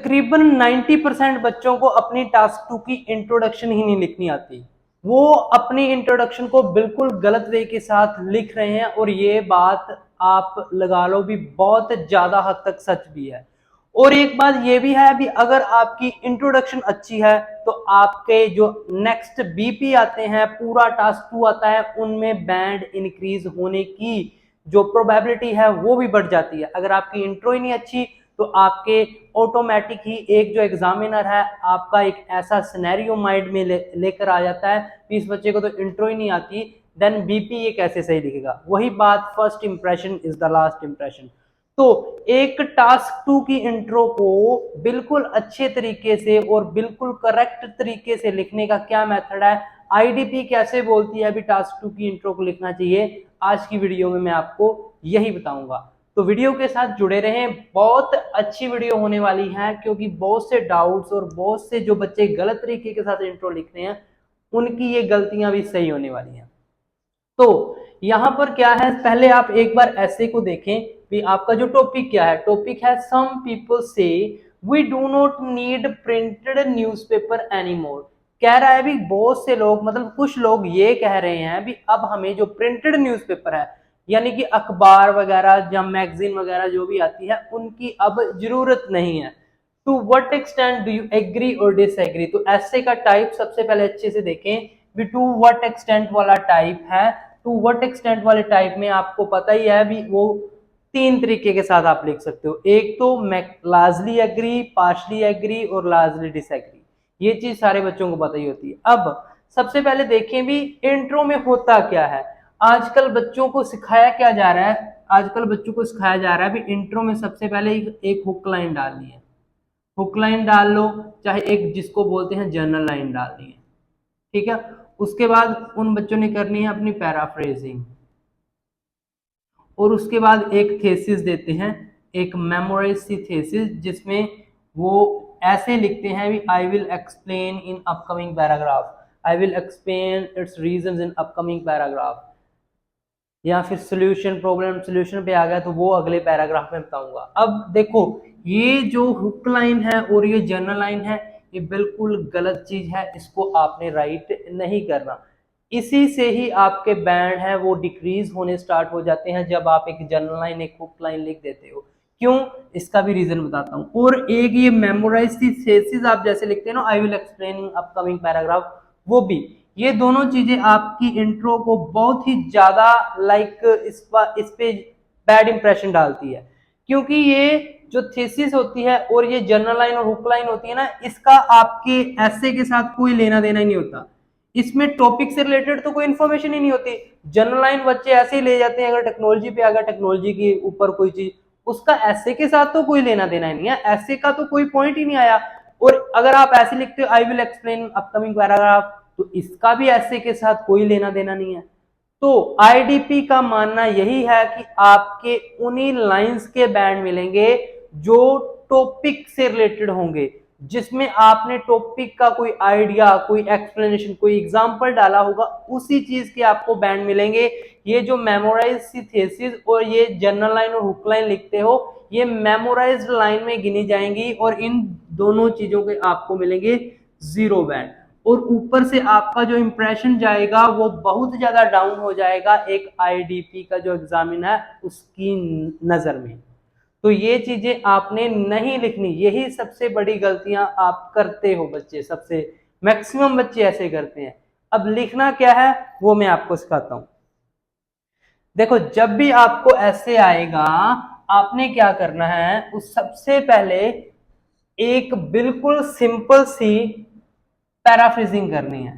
तकरीबन 90% बच्चों को अपनी टास्क 2 की इंट्रोडक्शन ही नहीं लिखनी आती। वो अपनी इंट्रोडक्शन को बिल्कुल गलत वे के साथ लिख रहे हैं और ये बात आप लगा लो भी बहुत ज्यादा हद तक सच भी है। और एक बात ये भी है भी अगर आपकी इंट्रोडक्शन अच्छी है तो आपके जो नेक्स्ट बीपी आते हैं, पूरा टास्क 2 आता है, उनमें बैंड इंक्रीज होने की जो प्रोबेबिलिटी है वो भी बढ़ जाती है। अगर आपकी इंट्रो ही नहीं अच्छी तो आपके ऑटोमेटिक ही एक जो एग्जामिनर है आपका एक ऐसा सिनेरियो माइंड में लेकर आ जाता है कि इस बच्चे को तो इंट्रो ही नहीं आती, देन बीपी ये कैसे सही लिखेगा। वही बात, first impression is the last impression. तो एक टास्क 2 की इंट्रो को बिल्कुल अच्छे तरीके से और बिल्कुल करेक्ट तरीके से लिखने का क्या मेथड है, आईडीपी कैसे बोलती है अभी टास्क 2 की इंट्रो को लिखना चाहिए, आज की वीडियो में मैं आपको यही बताऊंगा। तो वीडियो के साथ जुड़े रहें, बहुत अच्छी वीडियो होने वाली है क्योंकि बहुत से डाउट्स और बहुत से जो बच्चे गलत तरीके के साथ इंट्रो लिख रहे हैं उनकी ये गलतियां भी सही होने वाली हैं। तो यहां पर क्या है, पहले आप एक बार ऐसे को देखें भी आपका जो टॉपिक क्या है। टॉपिक है some people say we do not need printed newspaper anymore. कह रहा है भी बहुत से लोग, मतलब कुछ लोग ये कह रहे हैं भी अब हमें जो प्रिंटेड न्यूज़पेपर है यानी कि अखबार वगैरह या मैगजीन वगैरह जो भी आती है उनकी अब जरूरत नहीं है। To what extent do you agree और डिसएग्री। तो ऐसे का टाइप सबसे पहले अच्छे से देखें भी टू व्हाट एक्सटेंट वाला टाइप है। टू व्हाट एक्सटेंट वाले टाइप में आपको पता ही है भी वो तीन तरीके के साथ आप लिख सकते हो। एक तो लार्जली एग्री, पार्शली एग्री और लार्जली डिसएग्री। ये चीज सारे बच्चों को पता ही होती है। अब सबसे पहले देखें भी इंट्रो में होता क्या है। आजकल बच्चों को सिखाया क्या जा रहा है, आजकल बच्चों को सिखाया जा रहा है भी इंट्रो में सबसे पहले एक हुक लाइन डालनी है। हुक लाइन डाल लो, चाहे एक जिसको बोलते हैं जर्नल लाइन डालनी है, ठीक है। उसके बाद उन बच्चों ने करनी है अपनी पैराफ्रेजिंग और उसके बाद एक थेसिस देते हैं, एक मेमोराइज सी थेसिस जिसमें वो ऐसे लिखते हैं भी I will explain in upcoming paragraph, I will explain it's reasons in upcoming paragraph, या फिर सोल्यूशन, प्रॉब्लम सोल्यूशन पे आ गया तो वो अगले पैराग्राफ में बताऊंगा। अब देखो ये जो हुक लाइन है और ये जर्नल लाइन है ये बिल्कुल गलत चीज है, इसको आपने राइट नहीं करना। इसी से ही आपके बैंड है वो डिक्रीज होने स्टार्ट हो जाते हैं जब आप एक जर्नल लाइन, एक हुक लाइन लिख देते हो। क्यों, इसका भी रीजन बताता हूँ। और एक ये मेमोराइज की थेसिस आप जैसे लिखते हैं ना, I will explain in upcoming paragraph, वो भी, ये दोनों चीजें आपकी इंट्रो को बहुत ही ज्यादा इस पे बैड इंप्रेशन डालती है। क्योंकि ये जो थीसिस होती है और ये जर्नल लाइन और हुक लाइन होती है ना, इसका आपके ऐसे के साथ कोई लेना देना ही नहीं होता। इसमें टॉपिक से रिलेटेड तो कोई इन्फॉर्मेशन ही नहीं होती। जर्नल लाइन बच्चे ऐसे ही ले जाते हैं, अगर टेक्नोलॉजी पे आ गया, टेक्नोलॉजी के ऊपर कोई चीज, उसका ऐसे के साथ तो कोई लेना देना ही नहीं है, ऐसे का तो कोई पॉइंट ही नहीं आया। और अगर आप ऐसे लिखते हो I will explain upcoming paragraph, तो इसका भी ऐसे के साथ कोई लेना देना नहीं है। तो आईडीपी का मानना यही है कि आपके उन्हीं लाइंस के बैंड मिलेंगे जो टॉपिक से रिलेटेड होंगे, जिसमें आपने टॉपिक का कोई आइडिया, कोई एक्सप्लेनेशन, कोई एग्जांपल डाला होगा, उसी चीज के आपको बैंड मिलेंगे। ये जो मेमोराइज सी थेसिस और ये जर्नल लाइन और हुक लाइन लिखते हो, ये मेमोराइज्ड लाइन में गिनी जाएंगी और इन दोनों चीजों के आपको मिलेंगे जीरो बैंड। और ऊपर से आपका जो इंप्रेशन जाएगा वो बहुत ज्यादा डाउन हो जाएगा एक आईडीपी का जो एग्जामिन है उसकी नजर में। तो ये चीजें आपने नहीं लिखनी, यही सबसे बड़ी गलतियां आप करते हो बच्चे, सबसे मैक्सिमम बच्चे ऐसे करते हैं। अब लिखना क्या है वो मैं आपको सिखाता हूं। देखो जब भी आपको ऐसे आएगा आपने क्या करना है, उस सबसे पहले एक बिल्कुल सिंपल सी पैराफ्रेजिंग करनी है।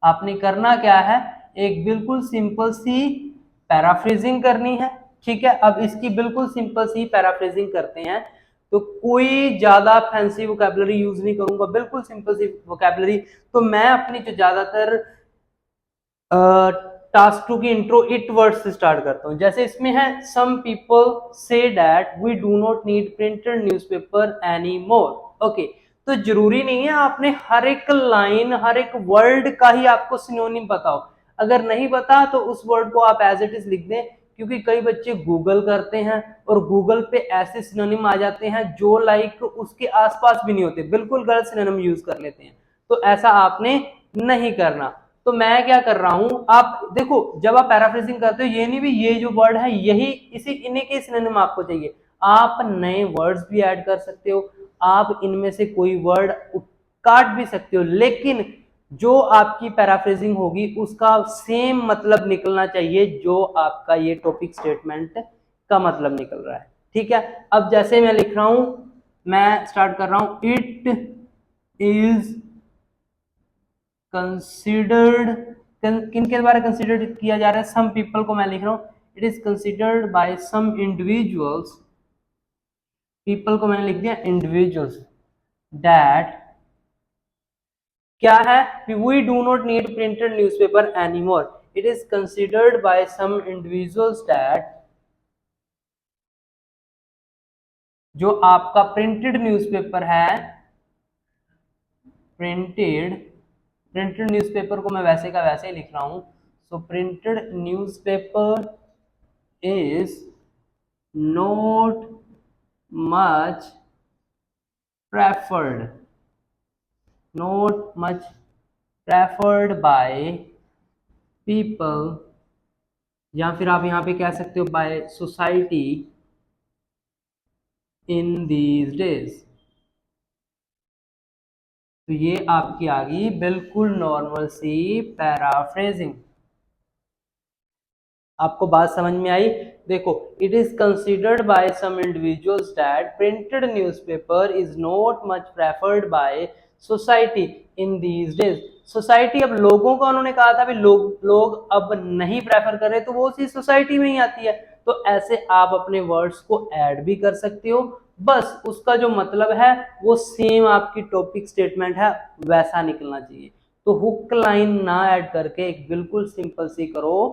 आपने करना क्या है, एक बिल्कुल सिंपल सी पैराफ्रेजिंग करनी है, ठीक है। अब इसकी बिल्कुल सिंपल सी पैराफ्रेजिंग करते हैं तो कोई ज्यादा फैंसी वोकैबुलरी यूज नहीं करूंगा, बिल्कुल सिंपल सी वोकैबुलरी। तो मैं अपनी जो ज्यादातर टास्क 2 की इंट्रो इट वर्ड से स्टार्ट करता हूं। जैसे इसमें है some people say that we do not need printed newspaper any more. Okay, तो जरूरी नहीं है आपने हर एक लाइन, हर एक वर्ड का ही आपको सिनोनिम पता हो। अगर नहीं पता तो उस वर्ड को आप एज इट इज लिख दें क्योंकि कई बच्चे गूगल करते हैं और गूगल पे ऐसे सिनोनिम आ जाते हैं जो लाइक उसके आसपास भी नहीं होते, बिल्कुल गलत सिनोनिम यूज कर लेते हैं। तो ऐसा आपने नहीं करना। तो मैं क्या कर रहा हूं, आप देखो जब आप पैराफ्रेजिंग करते हो ये नहीं भी ये जो वर्ड है यही इसी इन्हीं के सिनोनिम आपको चाहिए, आप नए वर्ड्स भी ऐड कर सकते हो, आप इनमें से कोई वर्ड काट भी सकते हो, लेकिन जो आपकी पैराफ्रेजिंग होगी उसका सेम मतलब निकलना चाहिए जो आपका ये टॉपिक स्टेटमेंट का मतलब निकल रहा है। ठीक है, अब जैसे मैं लिख रहा हूं, मैं स्टार्ट कर रहा हूं, इट इज कंसिडर्ड, किन के द्वारा कंसिडर्ड किया जा रहा है, सम पीपल को मैं लिख रहा हूं, it is considered by some individuals, people को मैंने लिख दिया इंडिविजुअल्स, दैट क्या है, we do not need printed newspaper anymore, it is considered by some individuals that, जो आपका प्रिंटेड न्यूज़पेपर है, प्रिंटेड प्रिंटेड न्यूज़पेपर को मैं वैसे का वैसे ही लिख रहा हूं, so printed newspaper is not much preferred, not much preferred by people, या फिर आप यहाँ पे कह सकते हो by society in these days। तो ये आपकी आ गई बिल्कुल नॉर्मल सी पैराफ्रेजिंग। आपको बात समझ में आई? देखो, it is considered by some individuals that printed newspaper is not much preferred by society in these days. Society, अब लोगों का उन्होंने कहा था भी लोग अब नहीं प्रेफर कर रहे, तो वो उसी सोसाइटी में ही आती है। तो ऐसे आप अपने वर्ड्स को ऐड भी कर सकते हो, बस उसका जो मतलब है वो सेम आपकी टॉपिक स्टेटमेंट है वैसा निकलना चाहिए। तो हुक लाइन ना ऐड करके एक बिल्कुल सिंपल सी करो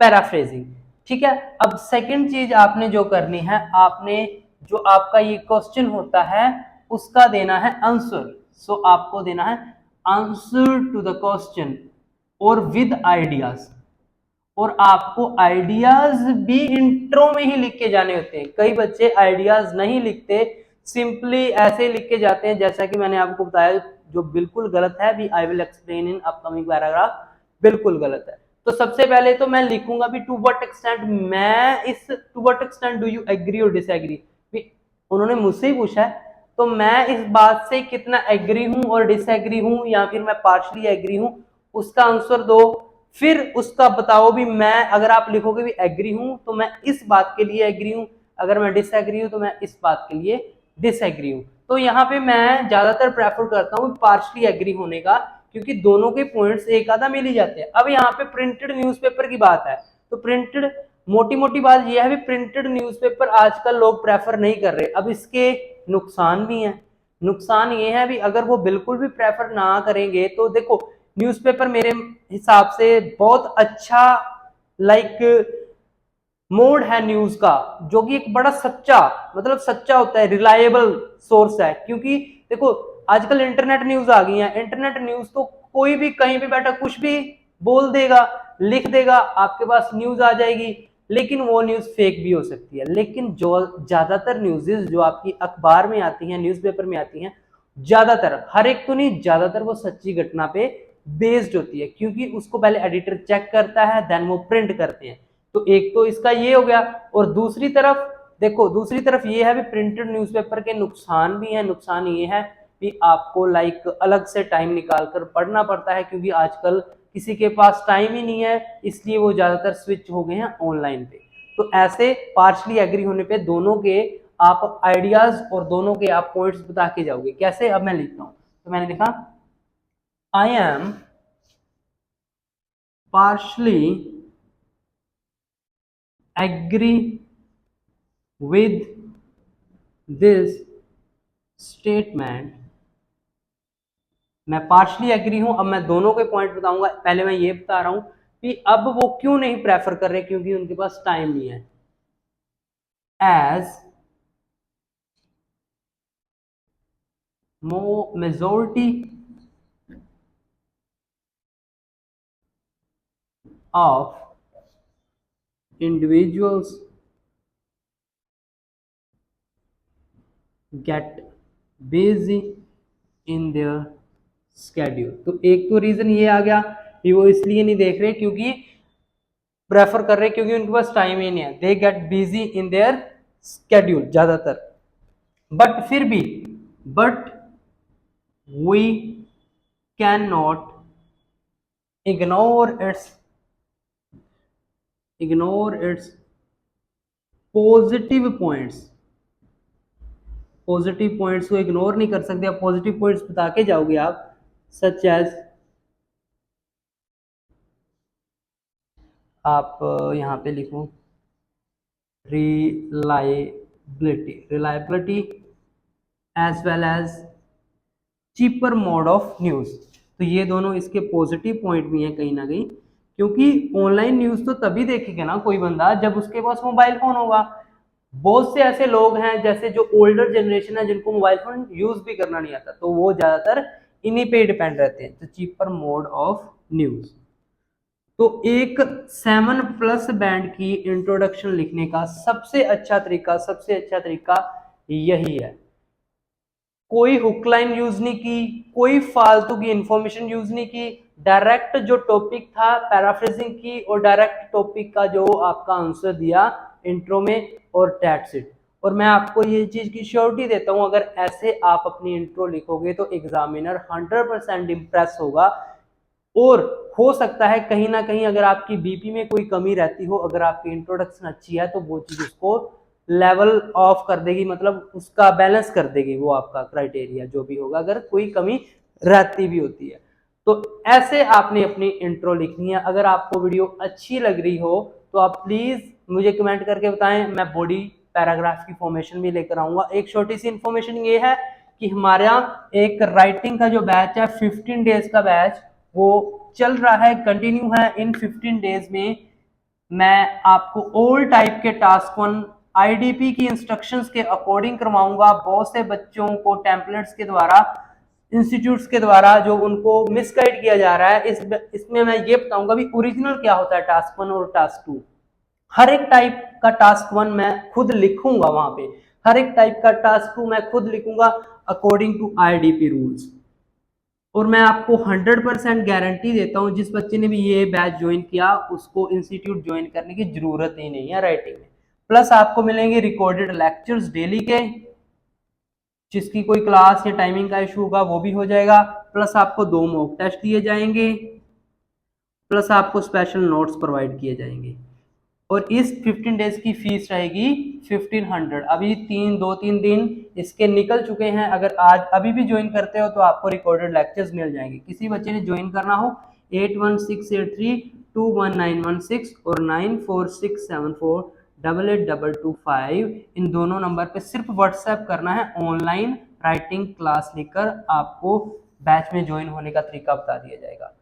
पैराफ्रेजिंग। ठीक है, अब सेकंड चीज आपने जो करनी है, आपने जो आपका ये क्वेश्चन होता है उसका देना है आंसर। सो आपको देना है आंसर टू द क्वेश्चन और विद आइडियाज, और आपको आइडियाज भी इंट्रो में ही लिख के जाने होते हैं। कई बच्चे आइडियाज नहीं लिखते, सिंपली ऐसे लिख के जाते हैं, जैसा कि मैंने आपको बताया, जो बिल्कुल गलत है भी। I will explain in upcoming paragraph, बिल्कुल गलत है। तो सबसे पहले तो मैं लिखूंगा भी टू व्हाट एक्सटेंट, मैं इस to what extent do you agree और डिसएग्री, उन्होंने मुझसे ही पूछा है, तो मैं इस बात से कितना एग्री हूं और डिसएग्री हूं, या फिर मैं पार्शली एग्री हूं, उसका आंसर दो। फिर उसका बताओ भी, मैं अगर आप लिखोगे भी एग्री हूं तो मैं इस बात के लिए एग्री हूं, अगर मैं डिसएग्री हूं तो मैं इस बात के लिए डिसएग्री हूं। तो यहाँ पे मैं ज्यादातर प्रेफर करता हूँ पार्शली एग्री होने का, क्योंकि दोनों के पॉइंट्स एक आधा मिल ही जाते हैं। अब यहाँ पे प्रिंटेड न्यूज़पेपर की बात है, तो प्रिंटेड, मोटी मोटी बात यह है भी प्रिंटेड न्यूज़पेपर आजकल लोग प्रेफर नहीं कर रहे। अब इसके नुकसान भी हैं। नुकसान ये है भी, अगर वो बिल्कुल भी प्रेफर ना करेंगे तो देखो, न्यूज़पेपर मेरे हिसाब से बहुत अच्छा लाइक मोड है न्यूज का, जो कि एक बड़ा सच्चा, मतलब सच्चा होता है, रिलायबल सोर्स है। क्योंकि देखो आजकल इंटरनेट न्यूज आ गई है, इंटरनेट न्यूज तो कोई भी कहीं भी बैठा कुछ भी बोल देगा, लिख देगा, आपके पास न्यूज आ जाएगी। लेकिन वो न्यूज फेक भी हो सकती है। लेकिन जो ज्यादातर न्यूज़ेस जो आपकी अखबार में आती हैं, न्यूज़पेपर में आती हैं, ज्यादातर, हर एक तो नहीं, ज्यादातर वो सच्ची घटना पे बेस्ड होती है, क्योंकि उसको पहले एडिटर चेक करता है, देन वो प्रिंट करते हैं। तो एक तो इसका ये हो गया, और दूसरी तरफ देखो, दूसरी तरफ ये है भी प्रिंटेड न्यूज़पेपर के नुकसान भी है। नुकसान ये है कि आपको लाइक अलग से टाइम निकाल कर पढ़ना पड़ता है, क्योंकि आजकल किसी के पास टाइम ही नहीं है, इसलिए वो ज्यादातर स्विच हो गए हैं ऑनलाइन पे। तो ऐसे पार्शली एग्री होने पे दोनों के आप आइडियाज और दोनों के आप पॉइंट्स बता के जाओगे। कैसे? अब मैं लिखता हूं, तो मैंने लिखा I am partially agree with this statement। मैं पार्शली एग्री हूं। अब मैं दोनों के पॉइंट बताऊंगा। पहले मैं ये बता रहा हूं कि अब वो क्यों नहीं प्रेफर कर रहे, क्योंकि उनके पास टाइम नहीं है। As majority of individuals get busy in their schedule। तो एक तो रीजन ये आ गया कि वो इसलिए नहीं देख रहे क्योंकि प्रेफर कर रहे क्योंकि उनके पास टाइम ही नहीं है, they get busy in their schedule ज्यादातर। बट फिर भी, but we can not ignore its positive points. Positive points को इग्नोर नहीं कर सकते, आप पॉजिटिव पॉइंट्स बता के जाओगे आप, सच एज आप यहाँ पे लिखो reliability as well as cheaper mode of news. तो ये दोनों इसके पॉजिटिव पॉइंट भी हैं कहीं ना कहीं, क्योंकि ऑनलाइन न्यूज़ तो तभी देखेगा ना कोई बंदा जब उसके पास मोबाइल फोन होगा। बहुत से ऐसे लोग हैं जैसे जो ओल्डर जनरेशन है जिनको मोबाइल फोन यूज भी करना नहीं आता, तो वो ज्यादातर इन्हीं पे डिपेंड रहते हैं, तो चीपर मोड ऑफ न्यूज़। तो एक 7+ बैंड की इंट्रोडक्शन लिखने का सबसे अच्छा तरीका यही है। कोई हुक लाइन यूज नहीं की, कोई फालतू की इंफॉर्मेशन यूज नहीं की, डायरेक्ट जो टॉपिक था पैराफ्रेजिंग की और डायरेक्ट टॉपिक का जो आपका आंसर दिया इंट्रो में, और दैट्स इट। और मैं आपको ये चीज की श्योरिटी देता हूं, अगर ऐसे आप अपनी इंट्रो लिखोगे तो एग्जामिनर 100% इम्प्रेस होगा। और हो सकता है कहीं ना कहीं अगर आपकी बीपी में कोई कमी रहती हो, अगर आपकी इंट्रोडक्शन अच्छी है तो वो चीज उसको लेवल ऑफ कर देगी, मतलब उसका बैलेंस कर देगी वो आपका क्राइटेरिया जो भी होगा, अगर कोई कमी रहती भी होती है। तो ऐसे आपने अपनी इंट्रो लिखनी है। अगर आपको वीडियो अच्छी लग रही हो तो आप प्लीज मुझे कमेंट करके बताएं, मैं बॉडी पैराग्राफ की फॉर्मेशन भी लेकर आऊंगा। एक छोटी सी इंफॉर्मेशन ये है कि हमारा एक राइटिंग का जो बैच है 15 डेज का बैच वो चल रहा है, कंटिन्यू है। इन 15 डेज में मैं आपको ऑल टाइप के टास्क 1 आईडीपी की इंस्ट्रक्शंस के अकॉर्डिंग करवाऊंगा। बहुत से बच्चों को टेम्पलेट्स के द्वारा, इंस्टीट्यूट्स के द्वारा जो उनको मिसगाइड किया जा रहा है, इसमें मैं ये बताऊंगा भी ओरिजिनल क्या होता है टास्क 1 और टास्क 2। हर एक टाइप का टास्क 1 मैं खुद लिखूंगा वहां पे, हर एक टाइप का टास्क 2 मैं खुद लिखूंगा अकॉर्डिंग टू आईडीपी रूल्स। और मैं आपको 100% गारंटी देता हूं जिस बच्चे ने भी ये बैच ज्वाइन किया उसको इंस्टीट्यूट ज्वाइन करने की जरूरत ही नहीं है राइटिंग में। प्लस आपको मिलेंगे रिकॉर्डेड लेक्चर्स डेली के, जिसकी कोई क्लास या टाइमिंग का इशू होगा वो भी हो जाएगा। प्लस आपको 2 मॉक टेस्ट दिए जाएंगे, प्लस आपको स्पेशल नोट्स प्रोवाइड किए जाएंगे। और इस 15 डेज की फीस रहेगी 1500। अभी 2-3 दिन इसके निकल चुके हैं, अगर आज अभी भी ज्वाइन करते हो तो आपको रिकॉर्डेड लेक्चर्स मिल जाएंगे। किसी बच्चे ने ज्वाइन करना हो 8168321916 और 9467488225 इन दोनों नंबर पे सिर्फ व्हाट्सएप करना है। ऑनलाइन राइटिंग क्लास लेकर आपको बैच में ज्वाइन होने का तरीका बता दिया जाएगा।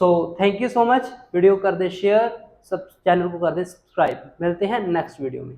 So thank you so much. Video कर दे शेयर, सब चैनल को कर दे सब्सक्राइब। मिलते हैं नेक्स्ट वीडियो में।